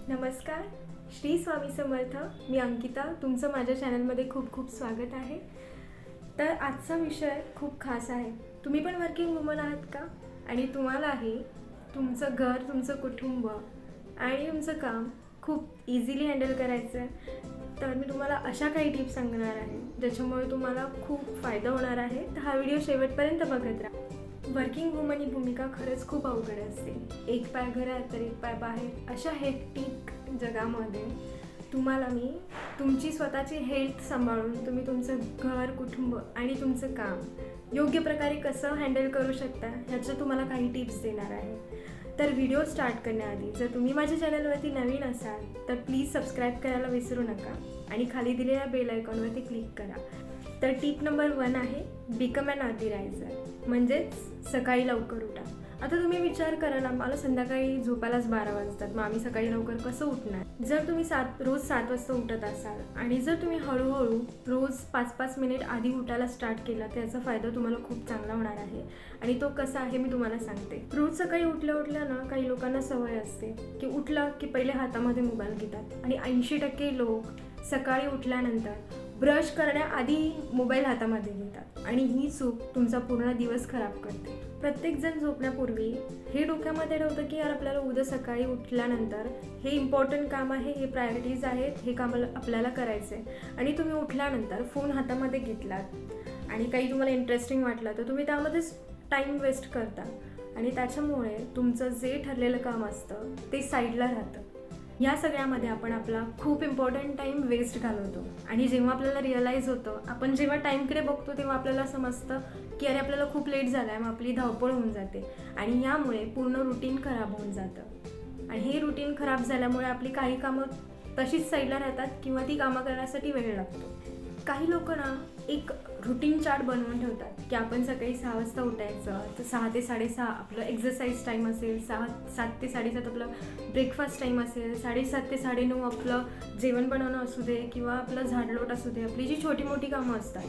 नमस्कार, श्री स्वामी समर्थ. मी अंकिता. तुमचं माझ्या चॅनलमध्ये खूप खूप स्वागत आहे. तर आजचा विषय खूप खास आहे. तुम्ही पण वर्किंग वुमन आहात का? आणि तुम्हालाही तुमचं घर, तुमचं कुटुंब आणि तुमचं काम खूप इझिली हँडल करायचं आहे. तर मी तुम्हाला अशा काही टिप्स सांगणार आहे ज्याच्यामुळे तुम्हाला खूप फायदा होणार आहे. तर हा व्हिडिओ शेवटपर्यंत बघत राहा. वर्किंग वुमन ही भूमिका खरंच खूप अवघड असते. एक पाय घरात तर एक पाय बाहेर अशा हेक्टिक जगामध्ये तुम्हाला मी तुमची स्वतःची हेल्थ सांभाळून तुम्ही तुमचं घर, कुटुंब आणि तुमचं काम योग्य प्रकारे कसं हँडल करू शकता ह्याचं तुम्हाला काही टिप्स देणार आहे. तर व्हिडिओ स्टार्ट करण्याआधी जर तुम्ही माझ्या चॅनलवरती नवीन असाल तर प्लीज सबस्क्राईब करायला विसरू नका आणि खाली दिलेल्या बेल आयकॉनवरती क्लिक करा. तर टिप नंबर 1 आहे बिकम ॲन अर्ली रायझर, म्हणजेच सकाळी लवकर उठा. आता तुम्ही विचार कराल आम्हाला संध्याकाळी झोपायलाच 12 वाजतात, मग आम्ही सकाळी लवकर कसं उठणार? जर तुम्ही रोज 7 वाजता उठत असाल आणि जर तुम्ही हळूहळू रोज 5-5 मिनिट आधी उठायला स्टार्ट केला तर याचा फायदा तुम्हाला खूप चांगला होणार आहे. आणि तो कसा आहे मी तुम्हाला सांगते. रोज सकाळी उठल्या ना काही लोकांना सवय असते की उठलं की पहिले हातामध्ये मोबाईल घेतात आणि 80% लोक सकाळी उठल्यानंतर ब्रश करण्याआधी मोबाईल हातामध्ये घेतात आणि ही चूक तुमचा पूर्ण दिवस खराब करते. प्रत्येकजण झोपण्यापूर्वी हे डोक्यामध्ये ठेवतं की यार आपल्याला उद्या सकाळी उठल्यानंतर हे इम्पॉर्टंट काम आहे, हे प्रायोरिटीज आहेत, हे काम आपल्याला करायचं आहे. आणि तुम्ही उठल्यानंतर फोन हातामध्ये घेतलात आणि काही तुम्हाला इंटरेस्टिंग वाटलं तर तुम्ही त्यामध्येच टाईम वेस्ट करता आणि त्याच्यामुळे तुमचं जे ठरलेलं काम असतं ते साईडला राहतं. या सगळ्यामध्ये आपण आपला खूप इम्पॉर्टंट टाईम वेस्ट घालवतो आणि जेव्हा आपल्याला रिअलाईज होतं, आपण जेव्हा टाईमकडे बघतो तेव्हा आपल्याला समजतं की अरे आपल्याला खूप लेट झाला आहे, मग आपली धावपळ होऊन जाते आणि यामुळे पूर्ण रुटीन खराब होऊन जातं. आणि हे रुटीन खराब झाल्यामुळे आपली काही कामं तशीच साईडला राहतात किंवा ती कामं करण्यासाठी वेळ लागतो. काही लोक ना एक रुटीन चार्ट बनवून ठेवतात की आपण सकाळी 6 वाजता उठायचं, तर 6 ते 6:30 आपलं एक्झरसाईज टाईम असेल, 7 ते 7:30 आपलं ब्रेकफास्ट टाईम असेल, 7:30 ते 9:30 आपलं जेवण बनवणं असू दे किंवा आपलं झाडलोट असू दे, आपली जी छोटी मोठी कामं असतात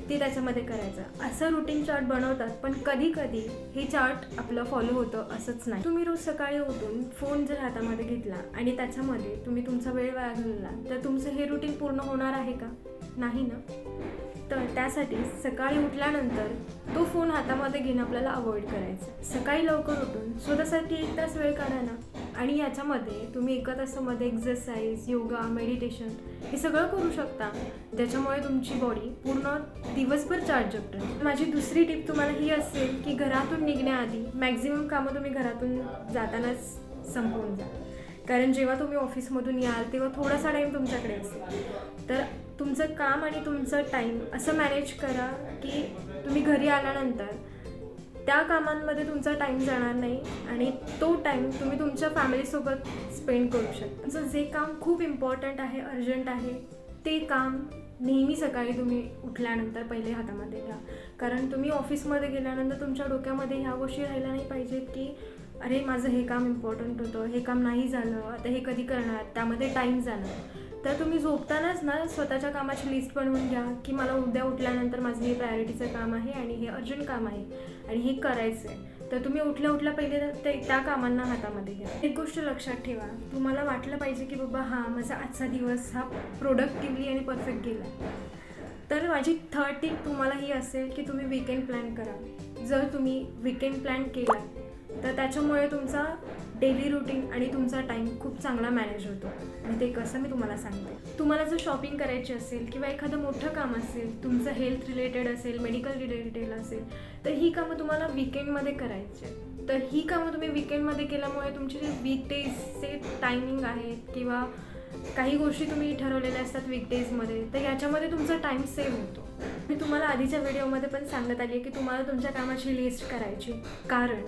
ती त्याच्यामध्ये करायचं असं रुटीन चार्ट बनवतात. पण कधी कधी हे चार्ट आपलं फॉलो होतं असंच नाही. तुम्ही रोज सकाळी उठून फोन जर हातामध्ये घेतला आणि त्याच्यामध्ये तुम्ही तुमचा वेळ वाया घालवला तर तुमचं हे रुटीन पूर्ण होणार आहे का? नाही ना. तर त्यासाठी सकाळी उठल्यानंतर तो फोन हातामध्ये घेणं आपल्याला अवॉइड करायचं. सकाळी लवकर उठून स्वतःसाठी 1 तास वेळ काढा ना आणि याच्यामध्ये तुम्ही 1 तासामध्ये एक्झरसाईज, योगा, मेडिटेशन हे सगळं करू शकता, ज्याच्यामुळे तुमची बॉडी पूर्ण दिवसभर चार्जअप राहील. माझी दुसरी टिप तुम्हाला ही असेल की घरातून निघण्याआधी मॅक्झिमम कामं तुम्ही घरातून जातानाच संपवून जा. कारण जेव्हा तुम्ही ऑफिसमधून याल तेव्हा थोडासा टाईम तुमच्याकडे असेल. तर तुमचं काम आणि तुमचं टाईम असं मॅनेज करा की तुम्ही घरी आल्यानंतर त्या कामांमध्ये तुमचा टाईम जाणार नाही आणि तो टाईम तुम्ही तुमच्या फॅमिलीसोबत स्पेंड करू शकता. तुमचं जे काम खूप इम्पॉर्टंट आहे, अर्जंट आहे, ते काम नेहमी सकाळी तुम्ही उठल्यानंतर पहिले हातामध्ये घ्या. कारण तुम्ही ऑफिसमध्ये गेल्यानंतर तुमच्या डोक्यामध्ये ह्या गोष्टी राहिल्या नाही पाहिजेत की अरे माझं हे काम इम्पॉर्टंट होतं, हे काम नाही झालं, आता हे कधी करणार, त्यामध्ये टाईम जाणार. तर तुम्ही झोपतानाच ना स्वतःच्या कामाची लिस्ट बनवून घ्या की मला उद्या उठल्यानंतर माझं हे प्रायोरिटीचं काम आहे आणि हे अर्जंट काम आहे आणि हे करायचं आहे. तर तुम्ही उठल्या पहिले त्या कामांना हातामध्ये घ्या. एक गोष्ट लक्षात ठेवा, तुम्हाला वाटलं पाहिजे की बाबा हां माझा आजचा दिवस हा प्रोडक्टिव्हली आणि परफेक्ट गेला. तर माझी 3rd टिप तुम्हाला ही असेल की तुम्ही वीकेंड प्लॅन करा. जर तुम्ही वीकेंड प्लॅन केला तर त्याच्यामुळे तुमचा डेली रुटीन आणि तुमचा टाईम खूप चांगला मॅनेज होतो. आणि ते कसं मी तुम्हाला सांगते. तुम्हाला जर शॉपिंग करायची असेल किंवा एखादं मोठं काम असेल, तुमचं हेल्थ रिलेटेड असेल, मेडिकल रिलेटेड असेल, तर ही कामं तुम्हाला वीकेंडमध्ये करायची. तर ही कामं तुम्ही वीकेंडमध्ये केल्यामुळे तुमचे जे वीकडेजचे टायमिंग आहेत किंवा काही गोष्टी तुम्ही ठरवलेल्या असतात वीकडेजमध्ये, तर याच्यामध्ये तुमचा टाईम सेव्ह होतो. मी तुम्हाला आधीच्या व्हिडिओमध्ये पण सांगत आली आहे की तुम्हाला तुमच्या कामाची लिस्ट करायची. कारण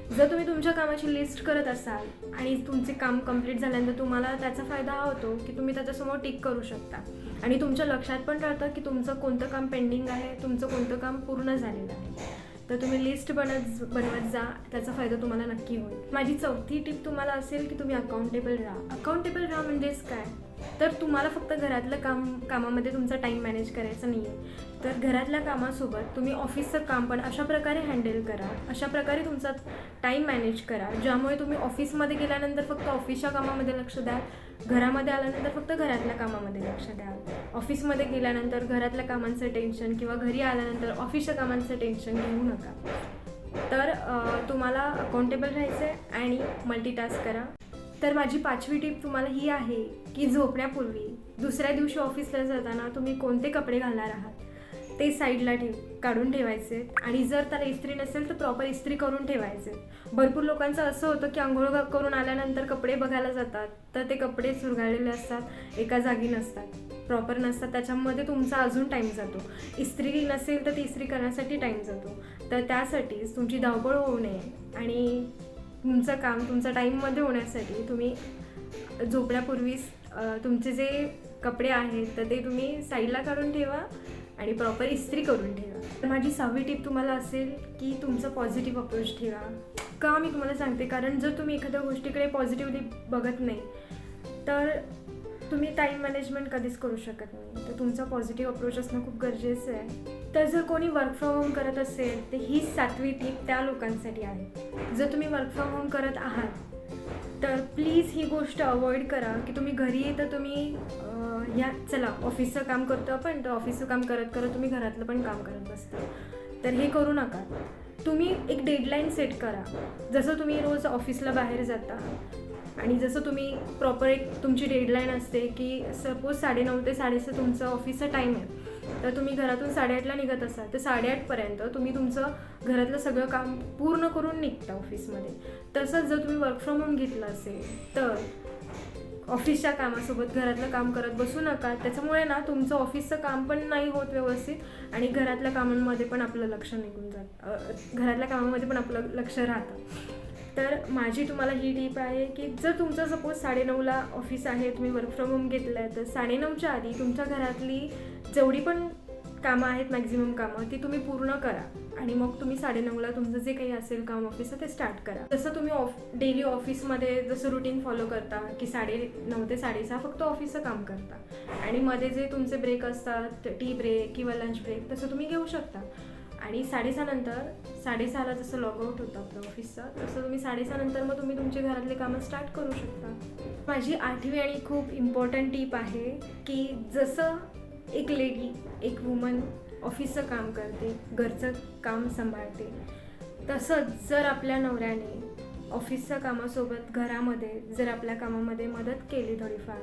जर तुम्ही तुमच्या कामाची लिस्ट करत असाल आणि तुमचे काम कंप्लीट झाल्यानंतर तुम्हाला त्याचा फायदा हा होतो की तुम्ही त्याच्यासमोर टिक करू शकता आणि तुमच्या लक्षात पण राहतं की तुमचं कोणतं काम पेंडिंग आहे, तुमचं कोणतं काम पूर्ण झालेलं आहे. तर तुम्ही लिस्ट बनवत जा, त्याचा फायदा तुम्हाला नक्की होईल. माझी 4थी टिप तुम्हाला असेल की तुम्ही अकाउंटेबल राहा. अकाउंटेबल राहा म्हणजेच काय, तर तुम्हाला फक्त घरातलं कामामध्ये तुमचा टाईम मॅनेज करायचा नाही आहे, तर घरातल्या कामासोबत तुम्ही ऑफिसचं काम पण अशा प्रकारे हँडल करा, अशा प्रकारे तुमचा टाईम मॅनेज करा, ज्यामुळे तुम्ही ऑफिसमध्ये गेल्यानंतर फक्त ऑफिसच्या कामामध्ये लक्ष द्या, घरामध्ये आल्यानंतर फक्त घरातल्या कामामध्ये लक्ष द्या. ऑफिसमध्ये गेल्यानंतर घरातल्या कामांचं टेन्शन किंवा घरी आल्यानंतर ऑफिसच्या कामांचं टेन्शन घेऊ नका. तर तुम्हाला अकाउंटेबल राहायचं आहे आणि मल्टीटास्क करा. तर माझी 5वी टीप तुम्हाला ही आहे की झोपण्यापूर्वी दुसऱ्या दिवशी ऑफिसला जाताना तुम्ही कोणते कपडे घालणार आहात ते साईडला काढून ठेवायचे, आणि जर त्याला इस्त्री नसेल तर प्रॉपर इस्त्री करून ठेवायचे. भरपूर लोकांचं असं होतं की आंघोळ करून आल्यानंतर कपडे बघायला जातात तर ते कपडे चुरगाळलेले असतात, एका जागी नसतात, प्रॉपर नसतात, त्याच्यामध्ये तुमचा अजून टाईम जातो. इस्त्री नसेल तर ती इस्त्री करण्यासाठी टाईम जातो. तर त्यासाठीच तुमची धावपळ होऊ नये आणि तुमचं काम तुमच्या टाईममध्ये होण्यासाठी तुम्ही झोपण्यापूर्वीच तुमचे जे कपडे आहेत तर ते तुम्ही साईडला काढून ठेवा आणि प्रॉपर इस्त्री करून ठेवा. तर माझी 6वी टीप तुम्हाला असेल की तुमचं पॉझिटिव्ह अप्रोच ठेवा. का मी तुम्हाला सांगते, कारण जर तुम्ही एखाद्या गोष्टीकडे पॉझिटिव्हली बघत नाही तर तुम्ही टाईम मॅनेजमेंट कधीच करू शकत नाही. तर तुमचा पॉझिटिव्ह अप्रोच असणं खूप गरजेचं आहे. तर जर कोणी वर्क फ्रॉम होम करत असेल तर ही 7वी टीप त्या लोकांसाठी आहे. जर तुम्ही वर्क फ्रॉम होम करत आहात तर प्लीज ही गोष्ट अवॉइड करा की तुम्ही घरी तर तुम्ही चला ऑफिसचं काम करतो आपण, तर ऑफिसचं काम करत करत तुम्ही घरातलं पण काम करत बसता. तर हे करू नका. तुम्ही एक डेडलाईन सेट करा. जसं तुम्ही रोज ऑफिसला बाहेर जाता आणि जसं तुम्ही प्रॉपर एक तुमची डेडलाईन असते की सपोज 9:30 ते 6:30 तुमचं ऑफिसचा टाईम आहे, तर तुम्ही घरातून 8:30ला निघत असाल तर 8:30पर्यंत तुम्ही तुमचं घरातलं सगळं काम पूर्ण करून निघता ऑफिसमध्ये. तसंच जर तुम्ही वर्क फ्रॉम होम घेतलं असेल तर ऑफिसच्या कामासोबत घरातलं काम करत बसू नका. त्याच्यामुळे ना तुमचं ऑफिसचं काम पण नाही होत व्यवस्थित आणि घरातल्या कामांमध्ये पण आपलं लक्ष निघून जातं, घरातल्या कामामध्ये पण आपलं लक्ष राहतं. तर माझी तुम्हाला ही टीप आहे की जर तुमचं सपोज 9:30ला ऑफिस आहे, तुम्ही वर्क फ्रॉम होम घेतलं आहे, तर 9:30च्या आधी तुमच्या घरातली जेवढी पण कामं आहेत, मॅक्झिमम कामं, ती तुम्ही पूर्ण करा आणि मग तुम्ही 9:30ला तुमचं जे काही असेल काम ऑफिसचं ते स्टार्ट करा. जसं तुम्ही डेली ऑफिसमध्ये जसं रुटीन फॉलो करता की 9:30 ते 6:30 फक्त ऑफिसचं काम करता आणि मध्ये जे तुमचे ब्रेक असतात, टी ब्रेक किंवा लंच ब्रेक, तसं तुम्ही घेऊ शकता. आणि 6:30 नंतर 6:30ला जसं लॉगआउट होतं आपलं ऑफिसचं, तसं तुम्ही 6:30 नंतर मग तुम्ही तुमचे घरातले कामं स्टार्ट करू शकता. माझी 8वी आणि खूप इम्पॉर्टंट टीप आहे की जसं एक लेडी, एक वुमन ऑफिसचं काम करते, घरचं काम सांभाळते, तसंच जर आपल्या नवऱ्याने ऑफिसच्या कामासोबत घरामध्ये जर आपल्या कामामध्ये मदत केली थोडीफार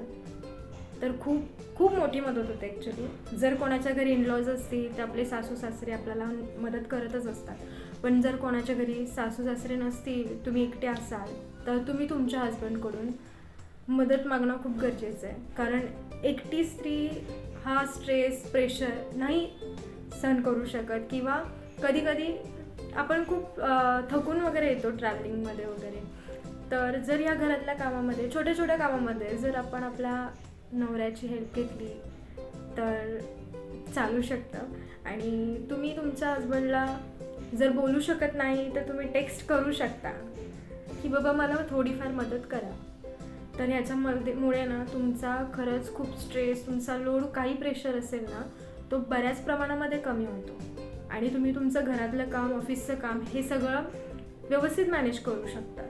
तर खूप खूप मोठी मदत होते ॲक्च्युली. जर कोणाच्या घरी इनलॉज असतील तर आपले सासू सासरे आपल्याला मदत करतच असतात, पण जर कोणाच्या घरी सासू सासरे नसतील, तुम्ही एकटे असाल, तर तुम्ही तुमच्या हजबंडकडून मदत मागणं खूप गरजेचं आहे. कारण एकटी स्त्री हा स्ट्रेस, प्रेशर नाही सहन करू शकत किंवा कधी कधी आपण खूप थकून वगैरे येतो ट्रॅव्हलिंगमध्ये वगैरे. तर जर या घरातल्या कामामध्ये, छोट्या छोट्या कामामध्ये जर आपण आपल्या नवऱ्याची हेल्प घेतली तर चालू शकतं. आणि तुम्ही तुमच्या हजबंडला जर बोलू शकत नाही तर तुम्ही टेक्स्ट करू शकता की बाबा मला थोडीफार मदत करा. तर ह्याच्यामुळे ना तुमचा खरंच खूप स्ट्रेस, तुमचा लोड, काही प्रेशर असेल ना तो बऱ्याच प्रमाणामध्ये कमी होतो आणि तुम्ही तुमचं घरातलं काम, ऑफिसचं काम हे सगळं व्यवस्थित मॅनेज करू शकता.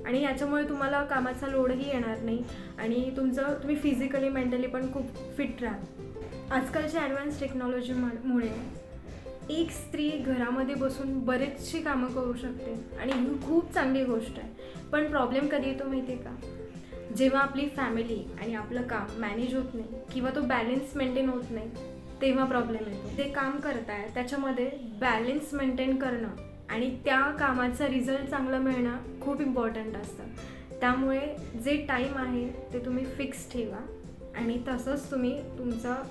आणि याच्यामुळे तुम्हाला कामाचा लोडही येणार नाही आणि तुम्ही फिजिकली, मेंटली पण खूप फिट राहाल. आजकालच्या ॲडव्हान्स टेक्नॉलॉजीमुळे एक स्त्री घरामध्ये बसून बरेचशी कामं करू शकते आणि ही खूप चांगली गोष्ट आहे. पण प्रॉब्लेम कधी येतो माहिती आहे का? जेव्हा आपली फॅमिली आणि आपलं काम मॅनेज होत नाही किंवा तो बॅलेन्स मेंटेन होत नाही तेव्हा प्रॉब्लेम येतो. जे काम करताय त्याच्यामध्ये बॅलेन्स मेंटेन करणं आणि त्या कामाचा रिझल्ट चांगला मिळणं खूप इम्पॉर्टंट असतं. त्यामुळे जे टाईम आहे ते तुम्ही फिक्स ठेवा आणि तसंच तुम्ही तुमचं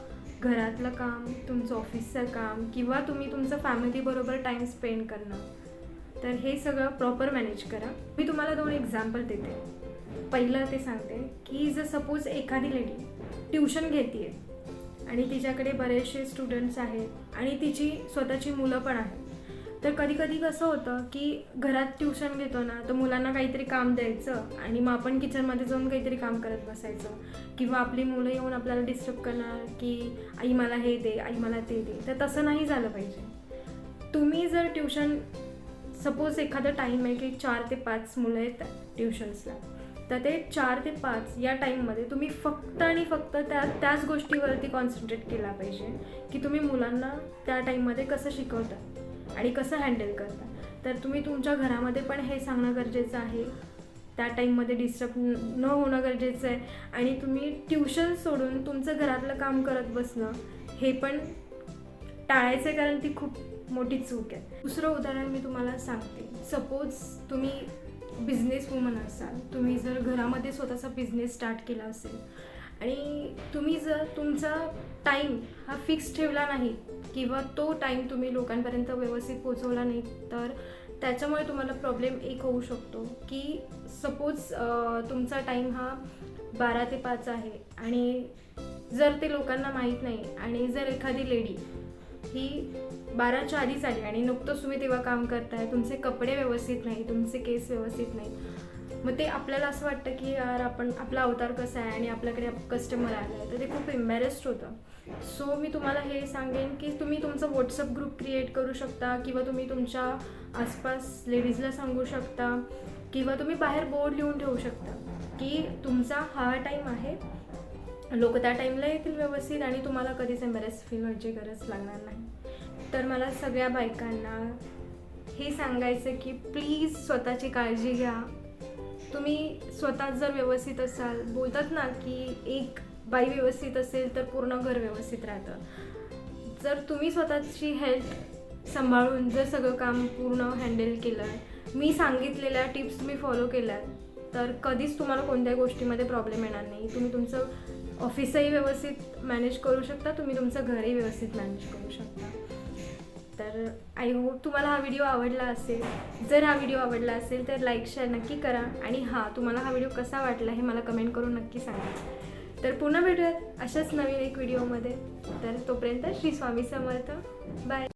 घरातलं काम, तुमचं ऑफिसचं काम किंवा तुम्ही तुमचं फॅमिलीबरोबर टाईम स्पेंड करणं, तर हे सगळं प्रॉपर मॅनेज करा. मी तुम्हाला 2 एक्झाम्पल देते. पहिलं ते सांगते की जर सपोज एखादी लेडी ट्युशन घेते आणि तिच्याकडे बरेचसे स्टुडंट्स आहेत आणि तिची स्वतःची मुलं पण आहेत, तर कधी कधी कसं होतं की घरात ट्युशन घेतो ना, तर मुलांना काहीतरी काम द्यायचं आणि मग आपण किचनमध्ये जाऊन काहीतरी काम करत बसायचं, किंवा आपली मुलं येऊन आपल्याला डिस्टर्ब करणार की आई मला हे दे, आई मला ते दे. तर तसं नाही झालं पाहिजे. तुम्ही जर ट्युशन, सपोज एखादा टाईम आहे की 4 ते 5 मुलं येतात ट्युशन्सला, तर ते 4 ते 5 या टाईममध्ये तुम्ही फक्त आणि फक्त त्याच गोष्टीवरती कॉन्सन्ट्रेट केला पाहिजे की तुम्ही मुलांना त्या टाईममध्ये कसं शिकवता आणि कसं हँडल करता. तर तुम्ही तुमच्या घरामध्ये पण हे सांगणं गरजेचं आहे, त्या टाईममध्ये डिस्टर्ब न होणं गरजेचं आहे, आणि तुम्ही ट्युशन सोडून तुमचं घरातलं काम करत बसणं हे पण टाळायचं आहे, कारण ती खूप मोठी चूक आहे. दुसरं उदाहरण मी तुम्हाला सांगते. सपोज तुम्ही बिझनेस वुमन असाल, तुम्ही जर घरामध्ये स्वतःचा बिझनेस स्टार्ट केला असेल आणि तुम्ही जर तुमचा टाईम हा फिक्स ठेवला नाही किंवा तो टाईम तुम्ही लोकांपर्यंत व्यवस्थित पोचवला नाही, तर त्याच्यामुळे तुम्हाला प्रॉब्लेम एक होऊ शकतो की सपोज तुमचा टाईम हा 12 ते 5 आहे आणि जर ते लोकांना माहीत नाही, आणि जर एखादी लेडी ही 12च्या आधीच आली आणि नुकतंच तुम्ही तेव्हा काम करताय, तुमचे कपडे व्यवस्थित नाही, तुमचे केस व्यवस्थित नाहीत, मग ते आपल्याला असं वाटतं की यार आपण आपला अवतार कसा आहे आणि आपल्याकडे कस्टमर आला आहे, तर ते खूप एम्बॅरेस्ड होतं. सो मी तुम्हाला हे सांगेन की तुम्ही तुमचा व्हॉट्सअप ग्रुप क्रिएट करू शकता, किंवा तुम्ही तुमच्या आसपास लेडीजला सांगू शकता, किंवा तुम्ही बाहेर बोर्ड लिहून ठेवू शकता की तुमचा हा टाईम आहे, लोक त्या टाईमला येतील व्यवस्थित आणि तुम्हाला कधीच एम्बॅरेस फील व्हायची गरज लागणार नाही. तर मला सगळ्या बायकांना हे सांगायचं की प्लीज स्वतःची काळजी घ्या. तुम्ही स्वतः जर व्यवस्थित असाल, बोलतात ना की एक बाई व्यवस्थित असेल तर पूर्ण घर व्यवस्थित राहतं. जर तुम्ही स्वतःची हेल्थ सांभाळून जर सगळं काम पूर्ण हँडल केलं, मी सांगितलेल्या टिप्स तुम्ही फॉलो केल्या, तर कधीच तुम्हाला कोणत्याही गोष्टीमध्ये प्रॉब्लेम येणार नाही. तुम्ही तुमचं ऑफिसही व्यवस्थित मॅनेज करू शकता, तुम्ही तुमचं घरही व्यवस्थित मॅनेज करू शकता. तर आय होप तुम्हाला हा व्हिडिओ आवडला असेल. जर हा व्हिडिओ आवडला असेल तर लाईक शेअर नक्की करा, आणि तुम्हाला हा व्हिडिओ कसा वाटला हे मला कमेंट करून नक्की सांगा. तर पुन्हा भेटूयात अशाच नवीन एक व्हिडिओमध्ये. तर तोपर्यंत श्री स्वामी समर्थ. बाय.